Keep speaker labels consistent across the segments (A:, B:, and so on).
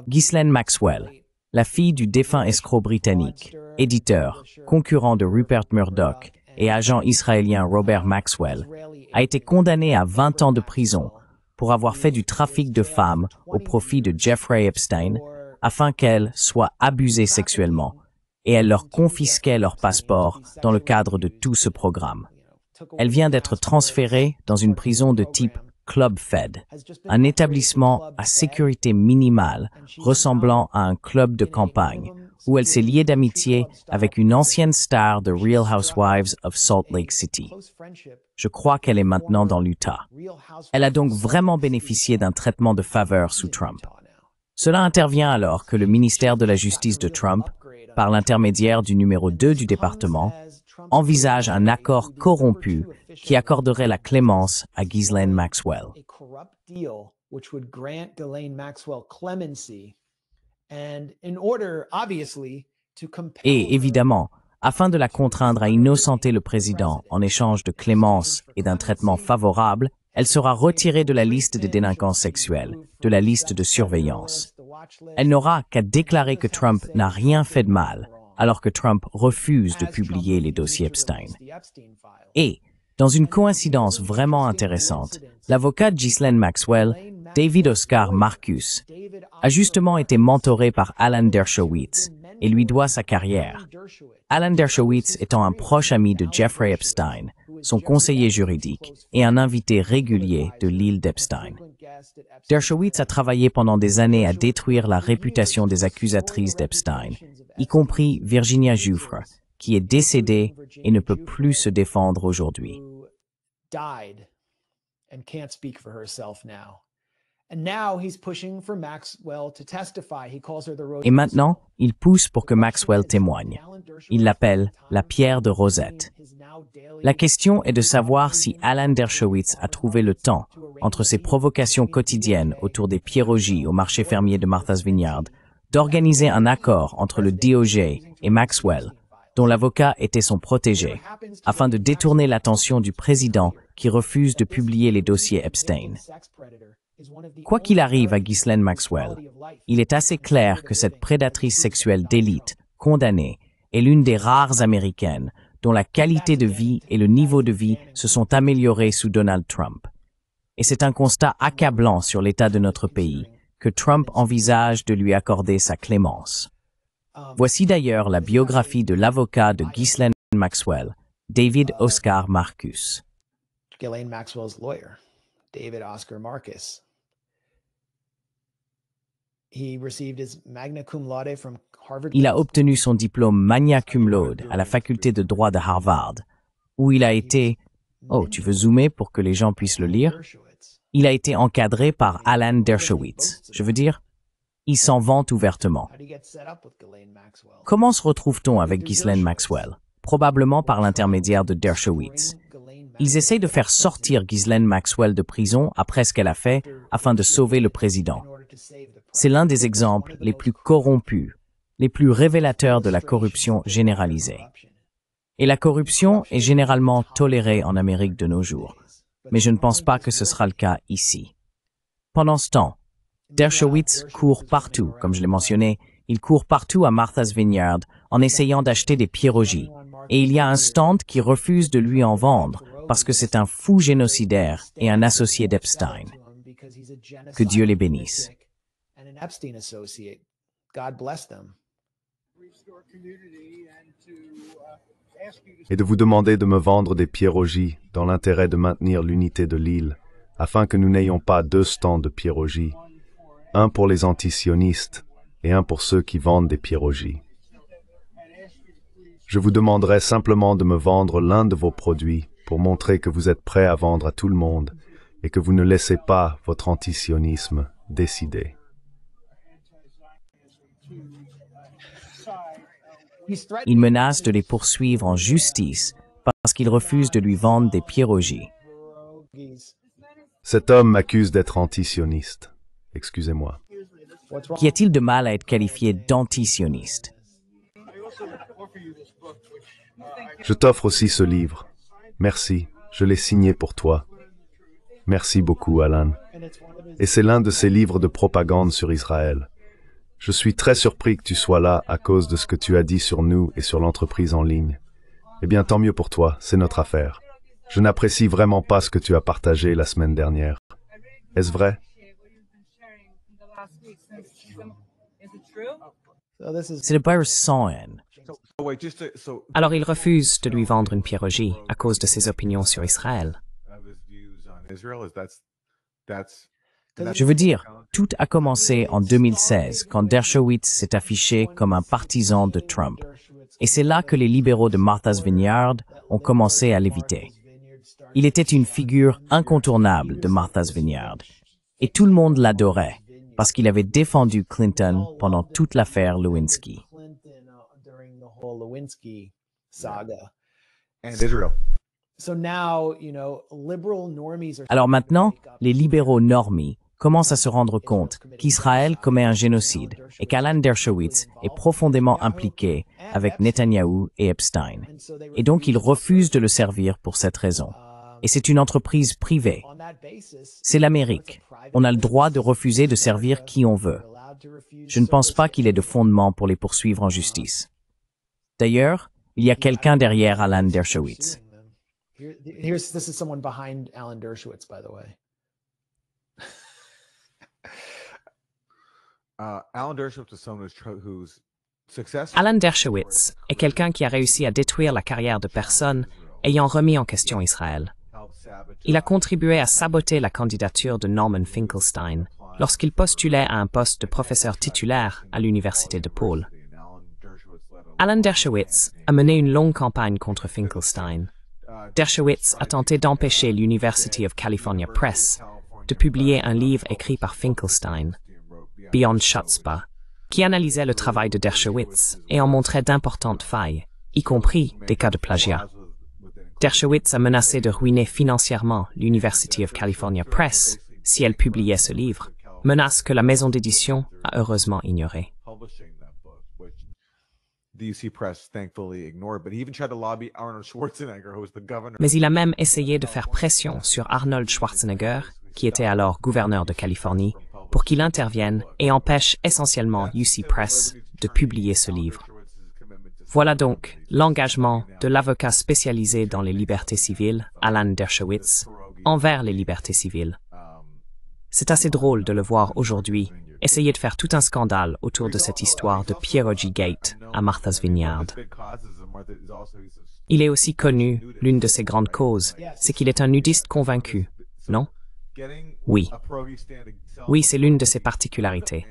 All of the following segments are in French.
A: Ghislaine Maxwell, la fille du défunt escroc britannique, éditeur, concurrent de Rupert Murdoch et agent israélien Robert Maxwell, a été condamnée à 20 ans de prison pour avoir fait du trafic de femmes au profit de Jeffrey Epstein afin qu'elles soient abusées sexuellement, et elle leur confisquait leur passeport dans le cadre de tout ce programme. Elle vient d'être transférée dans une prison de type Club Fed, un établissement à sécurité minimale ressemblant à un club de campagne, où elle s'est liée d'amitié avec une ancienne star de Real Housewives of Salt Lake City. Je crois qu'elle est maintenant dans l'Utah. Elle a donc vraiment bénéficié d'un traitement de faveur sous Trump. Cela intervient alors que le ministère de la Justice de Trump, par l'intermédiaire du numéro 2 du département, envisage un accord corrompu qui accorderait la clémence à Ghislaine Maxwell. Et évidemment, afin de la contraindre à innocenter le président en échange de clémence et d'un traitement favorable, elle sera retirée de la liste des délinquants sexuels, de la liste de surveillance. Elle n'aura qu'à déclarer que Trump n'a rien fait de mal, alors que Trump refuse de publier les dossiers Epstein. Et, dans une coïncidence vraiment intéressante, l'avocat de Ghislaine Maxwell, David Oscar Marcus, a justement été mentoré par Alan Dershowitz et lui doit sa carrière. Alan Dershowitz étant un proche ami de Jeffrey Epstein, son conseiller juridique et un invité régulier de l'île d'Epstein. Dershowitz a travaillé pendant des années à détruire la réputation des accusatrices d'Epstein, y compris Virginia Giuffre, qui est décédée et ne peut plus se défendre aujourd'hui. Et maintenant, il pousse pour que Maxwell témoigne. Il l'appelle la pierre de Rosette. La question est de savoir si Alan Dershowitz a trouvé le temps, entre ses provocations quotidiennes autour des pierrogies au marché fermier de Martha's Vineyard, d'organiser un accord entre le DOJ et Maxwell, dont l'avocat était son protégé, afin de détourner l'attention du président qui refuse de publier les dossiers Epstein. Quoi qu'il arrive à Ghislaine Maxwell, il est assez clair que cette prédatrice sexuelle d'élite, condamnée, est l'une des rares Américaines dont la qualité de vie et le niveau de vie se sont améliorés sous Donald Trump. Et c'est un constat accablant sur l'état de notre pays, que Trump envisage de lui accorder sa clémence. Voici d'ailleurs la biographie de l'avocat de Ghislaine Maxwell, David Oscar Marcus.
B: Ghislaine Maxwell's lawyer, David Oscar Marcus.
A: Il a obtenu son diplôme magna cum laude à la faculté de droit de Harvard, où il a été... Oh, tu veux zoomer pour que les gens puissent le lire? Il a été encadré par Alan Dershowitz. Je veux dire, il s'en vante ouvertement. Comment se retrouve-t-on avec Ghislaine Maxwell? Probablement par l'intermédiaire de Dershowitz. Ils essayent de faire sortir Ghislaine Maxwell de prison après ce qu'elle a fait afin de sauver le président. C'est l'un des exemples les plus corrompus, les plus révélateurs de la corruption généralisée. Et la corruption est généralement tolérée en Amérique de nos jours, mais je ne pense pas que ce sera le cas ici. Pendant ce temps, Dershowitz court partout, comme je l'ai mentionné, il court partout à Martha's Vineyard en essayant d'acheter des pierrogies, et il y a un stand qui refuse de lui en vendre parce que c'est un fou génocidaire et un associé d'Epstein. Que Dieu les bénisse.
C: Et de vous demander de me vendre des pierrogies dans l'intérêt de maintenir l'unité de l'île, afin que nous n'ayons pas 2 stands de pierrogies, un pour les antisionistes et un pour ceux qui vendent des pierrogies. Je vous demanderai simplement de me vendre l'un de vos produits pour montrer que vous êtes prêt à vendre à tout le monde et que vous ne laissez pas votre antisionisme décider.
A: Il menace de les poursuivre en justice parce qu'ils refusent de lui vendre des pierrogies.
C: Cet homme m'accuse d'être antisioniste. Excusez-moi.
A: Qu'y a-t-il de mal à être qualifié d'antisioniste?
C: Je t'offre aussi ce livre. Merci, je l'ai signé pour toi. Merci beaucoup, Alan. Et c'est l'un de ses livres de propagande sur Israël. Je suis très surpris que tu sois là à cause de ce que tu as dit sur nous et sur l'entreprise en ligne. Eh bien, tant mieux pour toi, c'est notre affaire. Je n'apprécie vraiment pas ce que tu as partagé la semaine dernière. Est-ce vrai?
A: C'est le virus sans haine.
D: Alors il refuse de lui vendre une pirogie à cause de ses opinions sur Israël.
A: Je veux dire, tout a commencé en 2016 quand Dershowitz s'est affiché comme un partisan de Trump. Et c'est là que les libéraux de Martha's Vineyard ont commencé à l'éviter. Il était une figure incontournable de Martha's Vineyard. Et tout le monde l'adorait parce qu'il avait défendu Clinton pendant toute l'affaire Lewinsky. Alors maintenant, les libéraux normies commencent à se rendre compte qu'Israël commet un génocide et qu'Alan Dershowitz est profondément impliqué avec Netanyahou et Epstein. Et donc ils refusent de le servir pour cette raison. Et c'est une entreprise privée. C'est l'Amérique. On a le droit de refuser de servir qui on veut. Je ne pense pas qu'il ait de fondement pour les poursuivre en justice. D'ailleurs, il y a quelqu'un derrière Alan Dershowitz.
B: This is someone behind Alan Dershowitz, by the way.
D: Alan Dershowitz est quelqu'un qui a réussi à détruire la carrière de personnes ayant remis en question Israël. Il a contribué à saboter la candidature de Norman Finkelstein lorsqu'il postulait à un poste de professeur titulaire à l'université de Paul. Alan Dershowitz a mené une longue campagne contre Finkelstein. Dershowitz a tenté d'empêcher l'University of California Press de publier un livre écrit par Finkelstein, Beyond Chutzpah, qui analysait le travail de Dershowitz et en montrait d'importantes failles, y compris des cas de plagiat. Dershowitz a menacé de ruiner financièrement l'University of California Press si elle publiait ce livre, menace que la maison d'édition a heureusement ignorée. Mais il a même essayé de faire pression sur Arnold Schwarzenegger, qui était alors gouverneur de Californie, pour qu'il intervienne et empêche essentiellement UC Press de publier ce livre. Voilà donc l'engagement de l'avocat spécialisé dans les libertés civiles, Alan Dershowitz, envers les libertés civiles. C'est assez drôle de le voir aujourd'hui essayer de faire tout un scandale autour de cette histoire de Pierogi Gate à Martha's Vineyard. Il est aussi connu, l'une de ses grandes causes, c'est qu'il est un nudiste convaincu, non? Oui. Oui, c'est l'une de ses particularités.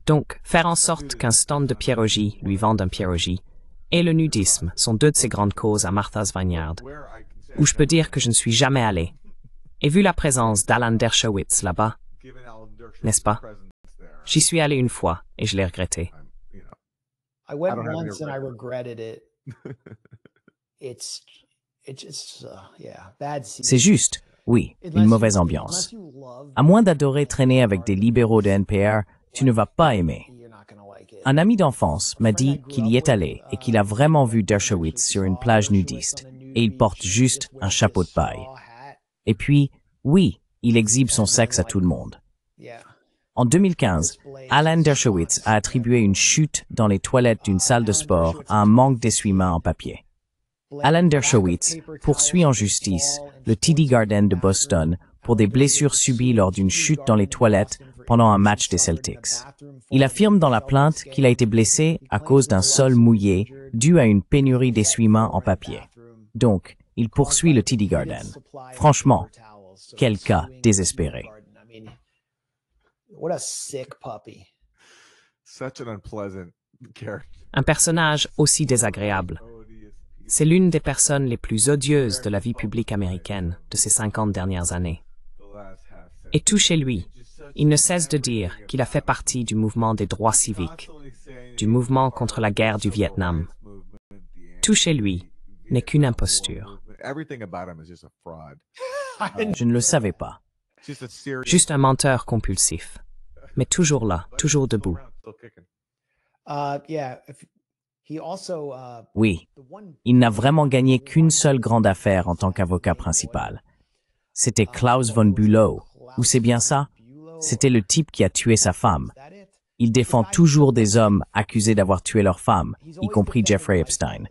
D: Donc, faire en sorte qu'un stand de pierogi lui vende un pierogi et le nudisme sont deux de ses grandes causes à Martha's Vineyard, où je peux dire que je ne suis jamais allé. Et vu la présence d'Alan Dershowitz là-bas, n'est-ce pas? J'y suis allé une fois et je l'ai regretté.
B: I went once and I regretted it. Bad season.
A: C'est juste, oui, une mauvaise ambiance. À moins d'adorer traîner avec des libéraux de NPR, tu ne vas pas aimer. Un ami d'enfance m'a dit qu'il y est allé et qu'il a vraiment vu Dershowitz sur une plage nudiste, et il porte juste un chapeau de paille. Et puis, oui, il exhibe son sexe à tout le monde. En 2015, Alan Dershowitz a attribué une chute dans les toilettes d'une salle de sport à un manque d'essuie-mains en papier. Alan Dershowitz poursuit en justice le TD Garden de Boston pour des blessures subies lors d'une chute dans les toilettes pendant un match des Celtics. Il affirme dans la plainte qu'il a été blessé à cause d'un sol mouillé dû à une pénurie d'essuie-mains en papier. Donc, il poursuit le TD Garden. Franchement, quel cas désespéré.
B: What a sick puppy.
D: Un personnage aussi désagréable. C'est l'une des personnes les plus odieuses de la vie publique américaine de ces 50 dernières années. Et tout chez lui, il ne cesse de dire qu'il a fait partie du mouvement des droits civiques, du mouvement contre la guerre du Vietnam. Tout chez lui n'est qu'une imposture.
A: Je ne le savais pas.
D: Juste un menteur compulsif, mais toujours là, toujours debout.
A: Oui, il n'a vraiment gagné qu'une seule grande affaire en tant qu'avocat principal. c'était Klaus von Bülow. Ou c'est bien ça? C'était le type qui a tué sa femme. Il défend toujours des hommes accusés d'avoir tué leur femme, y compris Jeffrey Epstein.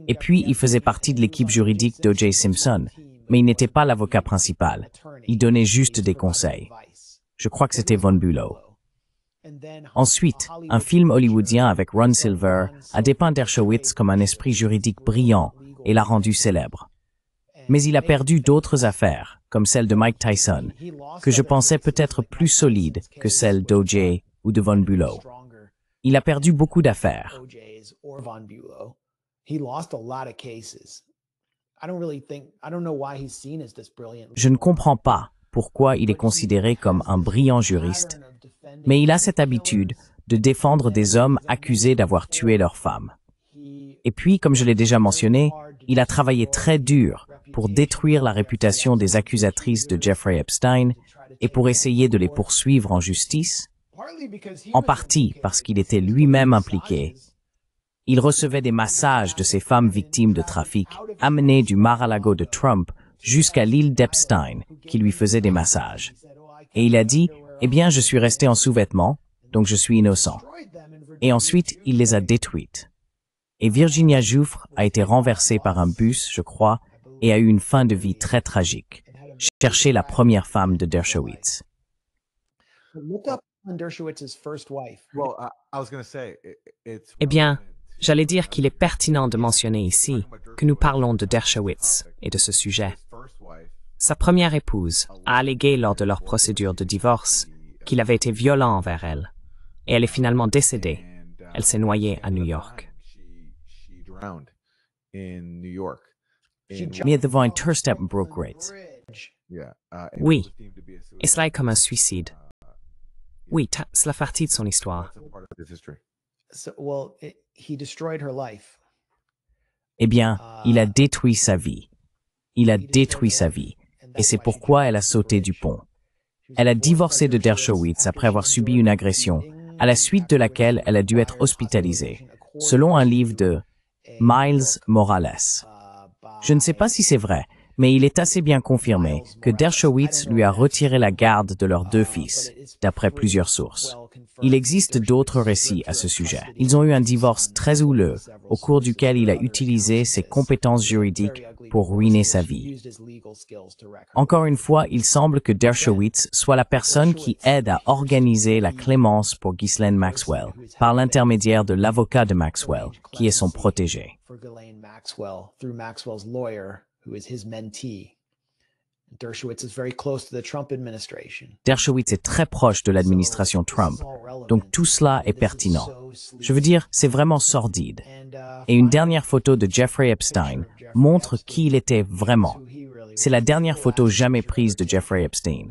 A: Et puis, il faisait partie de l'équipe juridique d'O.J. Simpson, mais il n'était pas l'avocat principal. Il donnait juste des conseils. Je crois que c'était Von Bülow. Ensuite, un film hollywoodien avec Ron Silver a dépeint Dershowitz comme un esprit juridique brillant et l'a rendu célèbre. Mais il a perdu d'autres affaires, comme celle de Mike Tyson, que je pensais peut-être plus solides que celle d'O.J. ou de Von Bülow. Il a perdu beaucoup d'affaires. Je ne comprends pas pourquoi il est considéré comme un brillant juriste, mais il a cette habitude de défendre des hommes accusés d'avoir tué leur femme. Et puis, comme je l'ai déjà mentionné, il a travaillé très dur pour détruire la réputation des accusatrices de Jeffrey Epstein et pour essayer de les poursuivre en justice, en partie parce qu'il était lui-même impliqué. Il recevait des massages de ces femmes victimes de trafic, amenées du Mar-a-Lago de Trump jusqu'à l'île d'Epstein, qui lui faisait des massages. Et il a dit, « Eh bien, je suis resté en sous-vêtements, donc je suis innocent. » Et ensuite, il les a détruites. Et Virginia Giuffre a été renversée par un bus, je crois, et a eu une fin de vie très tragique. Cherchez la première femme de Dershowitz.
D: Eh bien, j'allais dire qu'il est pertinent de mentionner ici que nous parlons de Dershowitz et de ce sujet. Sa première épouse a allégué lors de leur procédure de divorce qu'il avait été violent envers elle, et elle est finalement décédée. Elle s'est noyée à New York.
A: Mais devant un Turstep Brook Great.
D: Oui, et cela est comme un suicide. Oui, cela fait partie de son histoire.
A: Eh bien, il a détruit sa vie. Il a détruit sa vie. Et c'est pourquoi elle a sauté du pont. Elle a divorcé de Dershowitz après avoir subi une agression, à la suite de laquelle elle a dû être hospitalisée, selon un livre de Miles Morales. Je ne sais pas si c'est vrai, mais il est assez bien confirmé que Dershowitz lui a retiré la garde de leurs deux fils, d'après plusieurs sources. Il existe d'autres récits à ce sujet. Ils ont eu un divorce très houleux, au cours duquel il a utilisé ses compétences juridiques pour ruiner sa vie. Encore une fois, il semble que Dershowitz soit la personne qui aide à organiser la clémence pour Ghislaine Maxwell, par l'intermédiaire de l'avocat de Maxwell, qui est son protégé. Dershowitz est très proche de l'administration Trump, donc tout cela est pertinent. Je veux dire, c'est vraiment sordide. Et une dernière photo de Jeffrey Epstein montre qui il était vraiment. C'est la dernière photo jamais prise de Jeffrey Epstein.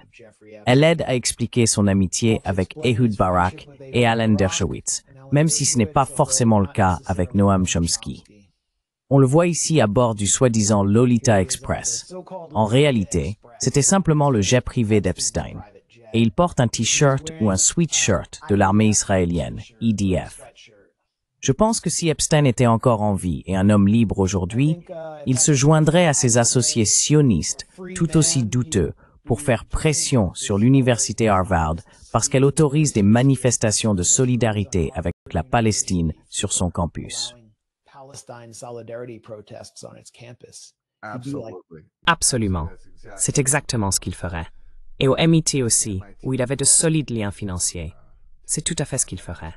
A: Elle aide à expliquer son amitié avec Ehud Barak et Alan Dershowitz, même si ce n'est pas forcément le cas avec Noam Chomsky. On le voit ici à bord du soi-disant Lolita Express. En réalité, c'était simplement le jet privé d'Epstein. Et il porte un t-shirt ou un sweatshirt de l'armée israélienne, IDF. Je pense que si Epstein était encore en vie et un homme libre aujourd'hui, il se joindrait à ses associés sionistes, tout aussi douteux, pour faire pression sur l'université Harvard parce qu'elle autorise des manifestations de solidarité avec la Palestine sur son campus.
D: Absolument. C'est exactement ce qu'il ferait. Et au MIT aussi, où il avait de solides liens financiers. C'est tout à fait ce qu'il ferait.